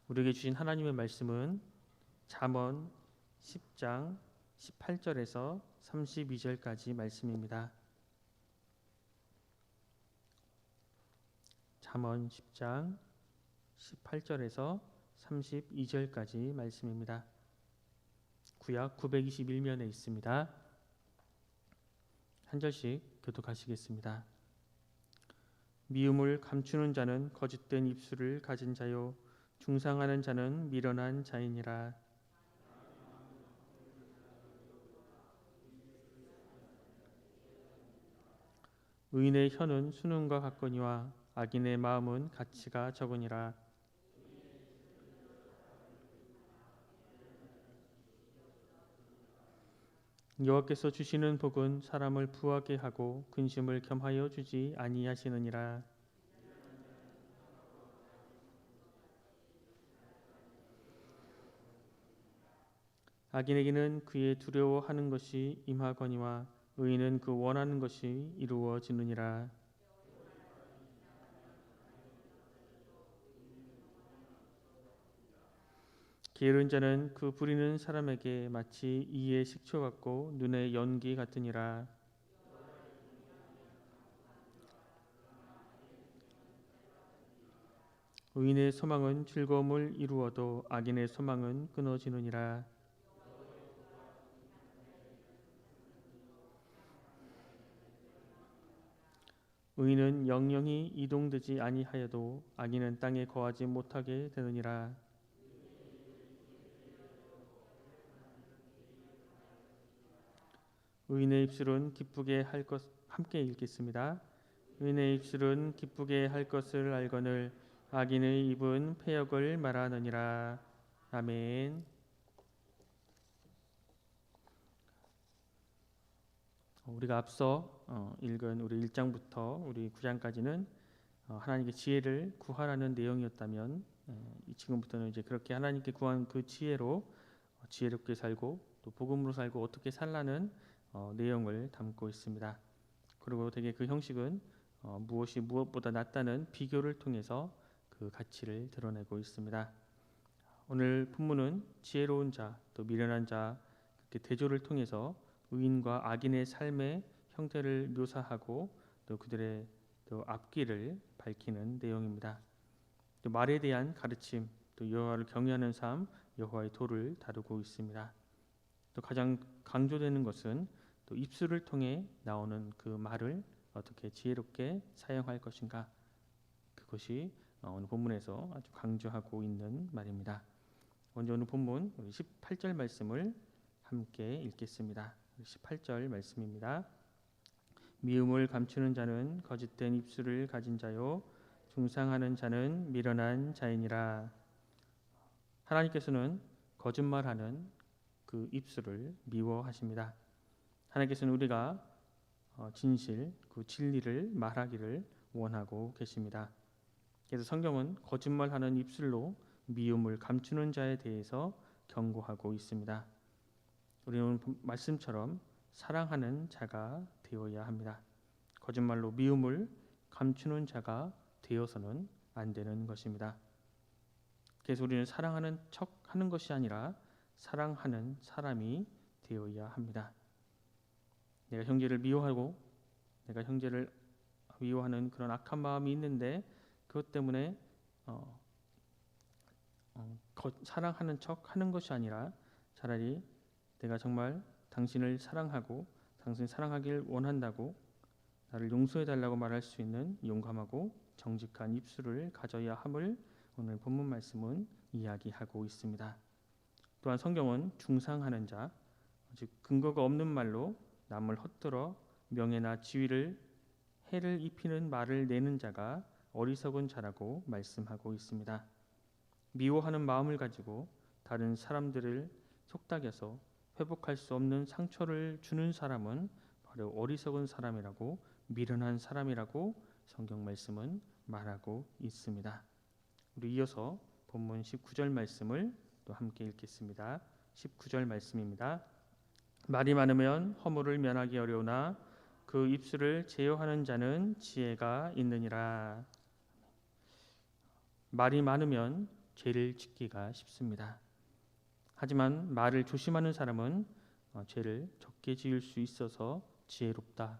우리에게 주신 하나님의 말씀은 잠언 10장 18절에서 32절까지 말씀입니다. 잠언 10장 18절에서 32절까지 말씀입니다. 구약 921면에 있습니다. 한 절씩 교독하시겠습니다. 미움을 감추는 자는 거짓된 입술을 가진 자요 중상하는 자는 미련한 자이니라. 의인의 혀는 수능과 같거니와 악인의 마음은 가치가 적으니라. 여호와께서 주시는 복은 사람을 부하게 하고 근심을 겸하여 주지 아니하시느니라. 악인에게는 그의 두려워하는 것이 임하거니와 의인은 그 원하는 것이 이루어지느니라. 게으른 자는 그 부리는 사람에게 마치 이의 식초 같고 눈의 연기 같으니라. 의인의 소망은 즐거움을 이루어도 악인의 소망은 끊어지느니라. 의인은 영영이 이동되지 아니하여도 악인은 땅에 거하지 못하게 되느니라. 의인의 입술은 기쁘게 할 것 함께 읽겠습니다. 의인의 입술은 기쁘게 할 것을 알거늘 악인의 입은 패역을 말하느니라. 아멘. 우리가 앞서 읽은 우리 1장부터 우리 9장까지는 하나님께 지혜를 구하라는 내용이었다면 지금부터는 이제 그렇게 하나님께 구한 그 지혜로 지혜롭게 살고 또 복음으로 살고 어떻게 살라는 내용을 담고 있습니다. 그리고 되게 그 형식은 무엇이 무엇보다 낫다는 비교를 통해서 그 가치를 드러내고 있습니다. 오늘 본문은 지혜로운 자, 또 미련한 자 그렇게 대조를 통해서 의인과 악인의 삶의 형태를 묘사하고 또 그들의 또 앞길을 밝히는 내용입니다. 또 말에 대한 가르침, 또 여호와를 경외하는 삶, 여호와의 도를 다루고 있습니다. 또 가장 강조되는 것은 또 입술을 통해 나오는 그 말을 어떻게 지혜롭게 사용할 것인가, 그것이 오늘 본문에서 아주 강조하고 있는 말입니다. 먼저 오늘 본문 18절 말씀을 함께 읽겠습니다. 18절 말씀입니다. 미움을 감추는 자는 거짓된 입술을 가진 자요 중상하는 자는 미련한 자이니라. 하나님께서는 거짓말하는 그 입술을 미워하십니다. 하나님께서는 우리가 진실, 그 진리를 말하기를 원하고 계십니다. 그래서 성경은 거짓말하는 입술로 미움을 감추는 자에 대해서 경고하고 있습니다. 우리는 말씀처럼 사랑하는 자가 되어야 합니다. 거짓말로 미움을 감추는 자가 되어서는 안 되는 것입니다. 그래서 우리는 사랑하는 척 하는 것이 아니라 사랑하는 사람이 되어야 합니다. 내가 형제를 미워하고 내가 형제를 미워하는 그런 악한 마음이 있는데 그것 때문에 사랑하는 척 하는 것이 아니라 차라리 내가 정말 당신을 사랑하고 당신을 사랑하길 원한다고 나를 용서해달라고 말할 수 있는 용감하고 정직한 입술을 가져야 함을 오늘 본문 말씀은 이야기하고 있습니다. 또한 성경은 중상하는 자, 즉 근거가 없는 말로 남을 헛들어 명예나 지위를 해를 입히는 말을 내는 자가 어리석은 자라고 말씀하고 있습니다. 미워하는 마음을 가지고 다른 사람들을 속닥여서 회복할 수 없는 상처를 주는 사람은 바로 어리석은 사람이라고 미련한 사람이라고 성경 말씀은 말하고 있습니다. 우리 이어서 본문 19절 말씀을 또 함께 읽겠습니다. 19절 말씀입니다. 말이 많으면 허물을 면하기 어려우나 그 입술을 제어하는 자는 지혜가 있느니라. 말이 많으면 죄를 짓기가 쉽습니다. 하지만 말을 조심하는 사람은 죄를 적게 지을 수 있어서 지혜롭다.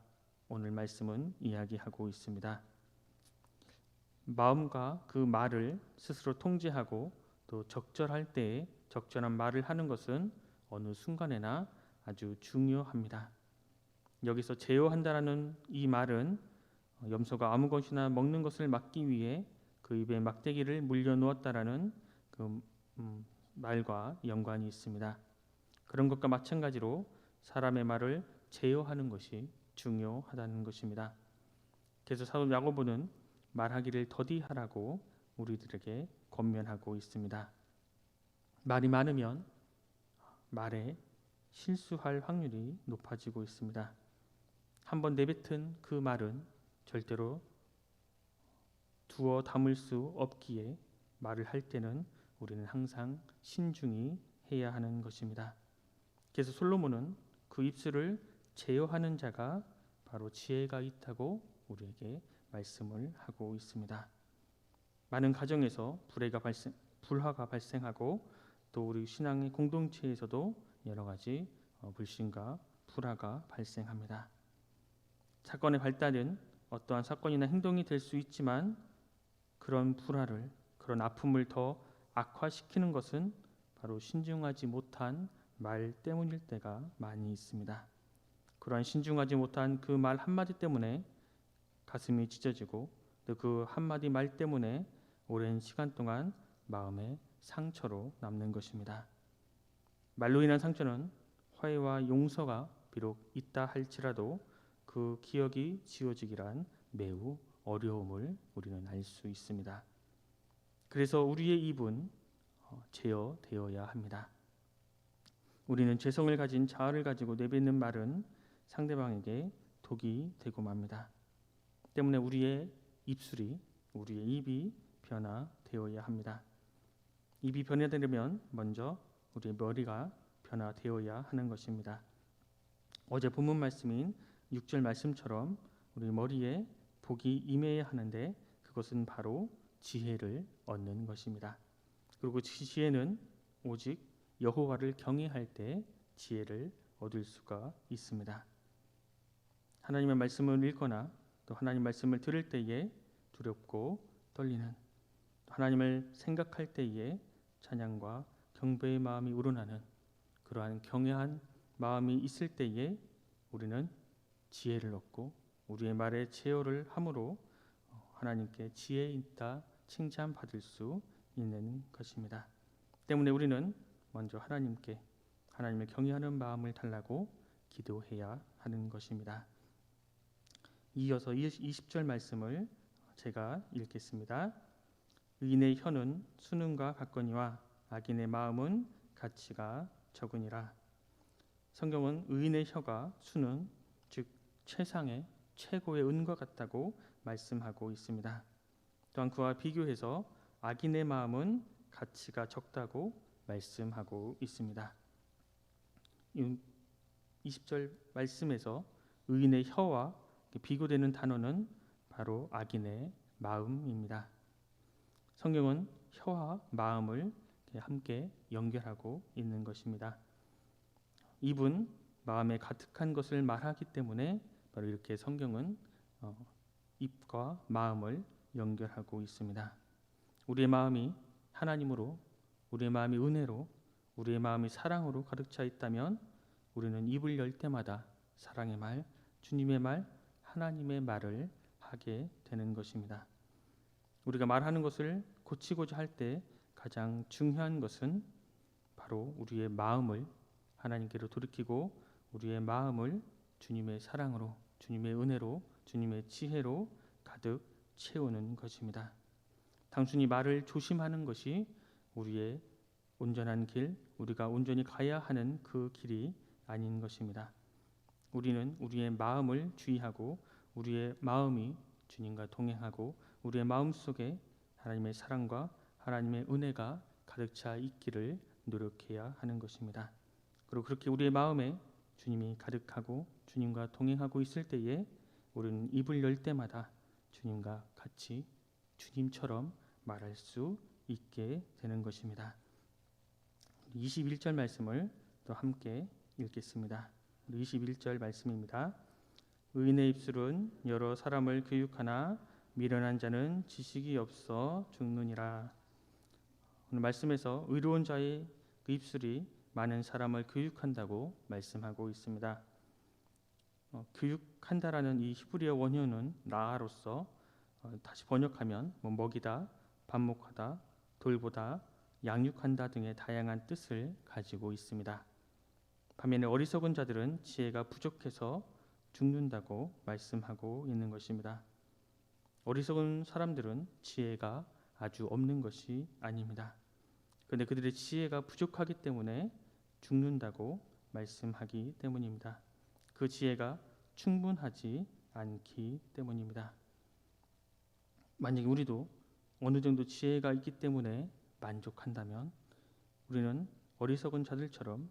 오늘 말씀은 이야기하고 있습니다. 마음과 그 말을 스스로 통제하고 또 적절할 때에 적절한 말을 하는 것은 어느 순간에나 아주 중요합니다. 여기서 제어한다라는 이 말은 염소가 아무 것이나 먹는 것을 막기 위해 그 입에 막대기를 물려놓았다라는 그 말과 연관이 있습니다. 그런 것과 마찬가지로 사람의 말을 제어하는 것이 중요하다는 것입니다. 그래서 사도 야고보는 말하기를 더디하라고 우리들에게 권면하고 있습니다. 말이 많으면 말에 실수할 확률이 높아지고 있습니다. 한번 내뱉은 그 말은 절대로 두어 담을 수 없기에 말을 할 때는 우리는 항상 신중히 해야 하는 것입니다. 그래서 솔로몬은 그 입술을 제어하는 자가 바로 지혜가 있다고 우리에게 말씀을 하고 있습니다. 많은 가정에서 불화가 발생하고 또 우리 신앙의 공동체에서도 여러 가지 불신과 불화가 발생합니다. 사건의 발단은 어떠한 사건이나 행동이 될 수 있지만 그런 불화를, 그런 아픔을 더 악화시키는 것은 바로 신중하지 못한 말 때문일 때가 많이 있습니다. 그러한 신중하지 못한 그 말 한마디 때문에 가슴이 찢어지고 또 그 한마디 말 때문에 오랜 시간 동안 마음의 상처로 남는 것입니다. 말로 인한 상처는 화해와 용서가 비록 있다 할지라도 그 기억이 지워지기란 매우 어려움을 우리는 알 수 있습니다. 그래서 우리의 입은 제어되어야 합니다. 우리는 죄성을 가진 자아를 가지고 내뱉는 말은 상대방에게 독이 되고 맙니다. 때문에 우리의 입이 변화되어야 합니다. 입이 변화되려면 먼저 우리의 머리가 변화되어야 하는 것입니다. 어제 본문 말씀인 6절 말씀처럼 우리 머리에 복이 임해야 하는데 그것은 바로 지혜를 얻는 것입니다. 그리고 지혜는 오직 여호와를 경외할 때 지혜를 얻을 수가 있습니다. 하나님의 말씀을 읽거나 또 하나님 말씀을 들을 때에 두렵고 떨리는, 하나님을 생각할 때에 찬양과 경배의 마음이 우러나는 그러한 경외한 마음이 있을 때에 우리는 지혜를 얻고 우리의 말에 제어를 함으로 하나님께 지혜 있다 칭찬받을 수 있는 것입니다. 때문에 우리는 먼저 하나님께 하나님을 경외하는 마음을 달라고 기도해야 하는 것입니다. 이어서 20절 말씀을 제가 읽겠습니다. 의인의 혀는 수능과 같거니와 악인의 마음은 가치가 적으니라. 성경은 의인의 혀가 수능, 즉 최고의 은과 같다고 말씀하고 있습니다. 또한 그와 비교해서 악인의 마음은 가치가 적다고 말씀하고 있습니다. 20절 말씀에서 의인의 혀와 비교되는 단어는 바로 악인의 마음입니다. 성경은 혀와 마음을 함께 연결하고 있는 것입니다. 입은 마음에 가득한 것을 말하기 때문에 바로 이렇게 성경은 입과 마음을 연결하고 있습니다. 우리의 마음이 하나님으로, 우리의 마음이 은혜로, 우리의 마음이 사랑으로 가득 차 있다면 우리는 입을 열 때마다 사랑의 말, 주님의 말, 하나님의 말을 하게 되는 것입니다. 우리가 말하는 것을 고치고자 할 때 가장 중요한 것은 바로 우리의 마음을 하나님께로 돌이키고 우리의 마음을 주님의 사랑으로, 주님의 은혜로, 주님의 지혜로 가득 채우는 것입니다. 단순히 말을 조심하는 것이 우리의 온전한 길, 우리가 온전히 가야 하는 그 길이 아닌 것입니다. 우리는 우리의 마음을 주의하고 우리의 마음이 주님과 동행하고 우리의 마음 속에 하나님의 사랑과 하나님의 은혜가 가득 차 있기를 노력해야 하는 것입니다. 그리고 그렇게 우리의 마음에 주님이 가득하고 주님과 동행하고 있을 때에 우리는 입을 열 때마다 주님과 같이 주님처럼 말할 수 있게 되는 것입니다. 21절 말씀을 또 함께 읽겠습니다. 21절 말씀입니다. 의인의 입술은 여러 사람을 교육하나 미련한 자는 지식이 없어 죽느니라. 오늘 말씀에서 의로운 자의 그 입술이 많은 사람을 교육한다고 말씀하고 있습니다. 교육한다라는 이 히브리어 원어는 나아로서 다시 번역하면 먹이다, 반목하다, 돌보다, 양육한다 등의 다양한 뜻을 가지고 있습니다. 반면에 어리석은 자들은 지혜가 부족해서 죽는다고 말씀하고 있는 것입니다. 어리석은 사람들은 지혜가 아주 없는 것이 아닙니다. 그런데 그들의 지혜가 부족하기 때문에 죽는다고 말씀하기 때문입니다. 그 지혜가 충분하지 않기 때문입니다. 만약에 우리도 어느 정도 지혜가 있기 때문에 만족한다면 우리는 어리석은 자들처럼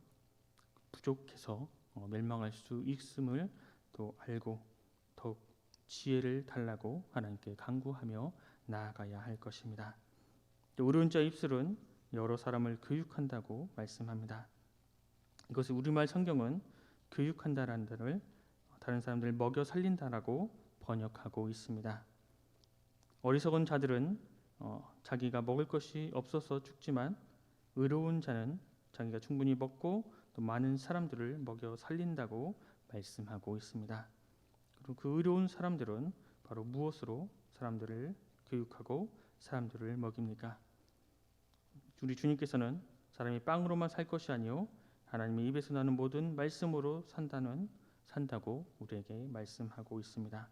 부족해서 멸망할 수 있음을 또 알고 더욱 지혜를 달라고 하나님께 간구하며 나아가야 할 것입니다. 의로운 자의 입술은 여러 사람을 교육한다고 말씀합니다. 이것을 우리말 성경은 교육한다라는 단어를 다른 사람들을 먹여 살린다라고 번역하고 있습니다. 어리석은 자들은 자기가 먹을 것이 없어서 죽지만 의로운 자는 자기가 충분히 먹고 또 많은 사람들을 먹여 살린다고 말씀하고 있습니다. 그리고 그 의로운 사람들은 바로 무엇으로 사람들을 교육하고 사람들을 먹입니까? 우리 주님께서는 사람이 빵으로만 살 것이 아니요 하나님의 입에서 나는 모든 말씀으로 산다고 우리에게 말씀하고 있습니다.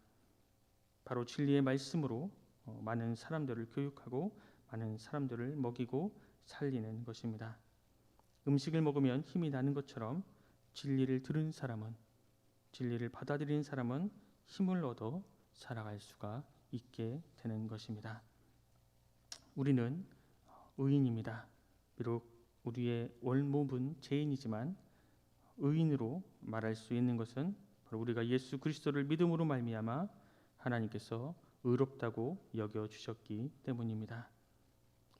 바로 진리의 말씀으로 많은 사람들을 교육하고 많은 사람들을 먹이고 살리는 것입니다. 음식을 먹으면 힘이 나는 것처럼 진리를 들은 사람은, 진리를 받아들인 사람은 힘을 얻어 살아갈 수가 있게 되는 것입니다. 우리는 의인입니다. 비록 우리의 원몸은 죄인이지만 의인으로 말할 수 있는 것은 바로 우리가 예수 그리스도를 믿음으로 말미암아 하나님께서 의롭다고 여겨 주셨기 때문입니다.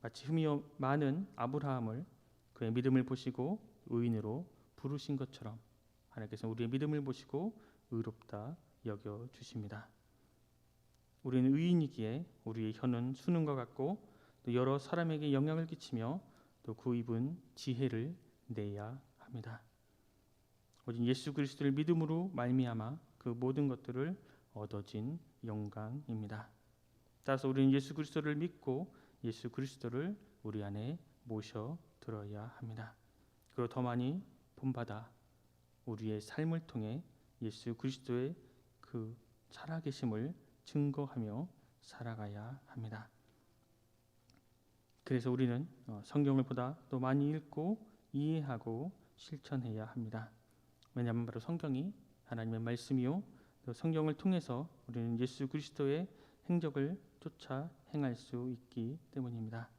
마치 흠이 많은 아브라함을 그의 믿음을 보시고 의인으로 부르신 것처럼 하나님께서 우리의 믿음을 보시고 의롭다 여겨 주십니다. 우리는 의인이기에 우리의 혀는 수능과 같고 또 여러 사람에게 영향을 끼치며 또 그 입은 지혜를 내야 합니다. 오직 예수 그리스도를 믿음으로 말미암아 그 모든 것들을 얻어진 영광입니다. 따라서 우리는 예수 그리스도를 믿고 예수 그리스도를 우리 안에 모셔 들어야 합니다. 그리고 더 많이 본받아 우리의 삶을 통해 예수 그리스도의 그 살아계심을 증거하며 살아가야 합니다. 그래서 우리는 성경을 보다 또 많이 읽고 이해하고 실천해야 합니다. 왜냐하면 바로 성경이 하나님의 말씀이요 또 성경을 통해서 우리는 예수 그리스도의 행적을 쫓아 행할 수 있기 때문입니다.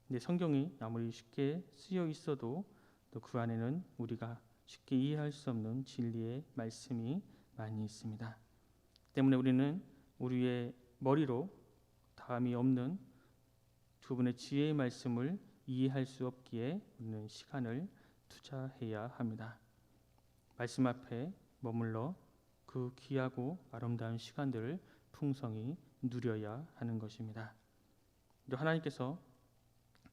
근데 성경이 아무리 쉽게 쓰여 있어도 또 그 안에는 우리가 쉽게 이해할 수 없는 진리의 말씀이 많이 있습니다. 때문에 우리는 우리의 머리로 다함이 없는 두 분의 지혜의 말씀을 이해할 수 없기에 우리는 시간을 투자해야 합니다. 말씀 앞에 머물러 그 귀하고 아름다운 시간들을 풍성히 누려야 하는 것입니다. 또 하나님께서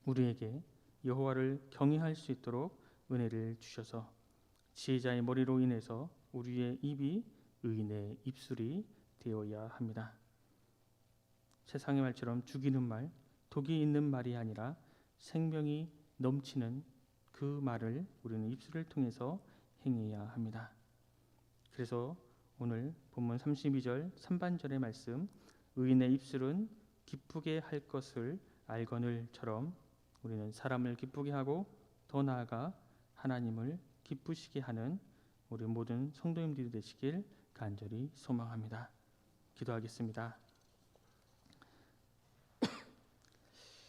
우리에게 여호와를 경외할 수 있도록 은혜를 주셔서 지혜자의 머리로 인해서 우리의 입이 의인의 입술이 되어야 합니다. 세상의 말처럼 죽이는 말, 독이 있는 말이 아니라 생명이 넘치는 그 말을 우리는 입술을 통해서 행해야 합니다. 그래서 오늘 본문 32절 3반절의 말씀 의인의 입술은 기쁘게 할 것을 알거늘처럼 우리는 사람을 기쁘게 하고 더 나아가 하나님을 기쁘시게 하는 우리 모든 성도님들이 되시길 간절히 소망합니다. 기도하겠습니다.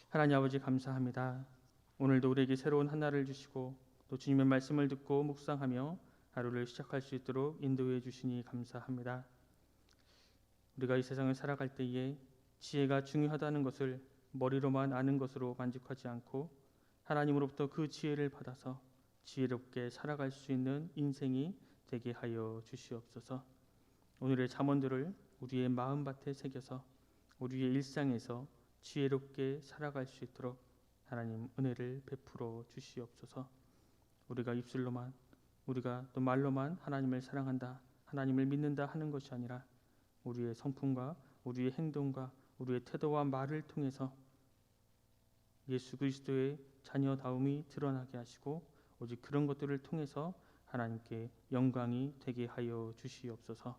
하나님 아버지 감사합니다. 오늘도 우리에게 새로운 하나를 주시고 또 주님의 말씀을 듣고 묵상하며 하루를 시작할 수 있도록 인도해 주시니 감사합니다. 우리가 이 세상을 살아갈 때에 지혜가 중요하다는 것을 머리로만 아는 것으로 만족하지 않고 하나님으로부터 그 지혜를 받아서 지혜롭게 살아갈 수 있는 인생이 되게 하여 주시옵소서. 오늘의 잠언들을 우리의 마음밭에 새겨서 우리의 일상에서 지혜롭게 살아갈 수 있도록 하나님 은혜를 베풀어 주시옵소서. 우리가 입술로만, 우리가 또 말로만 하나님을 사랑한다, 하나님을 믿는다 하는 것이 아니라 우리의 성품과 우리의 행동과 우리의 태도와 말을 통해서 예수 그리스도의 자녀다움이 드러나게 하시고 오직 그런 것들을 통해서 하나님께 영광이 되게 하여 주시옵소서.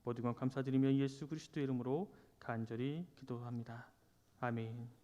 모든 것 감사드리며 예수 그리스도의 이름으로 간절히 기도합니다. 아멘.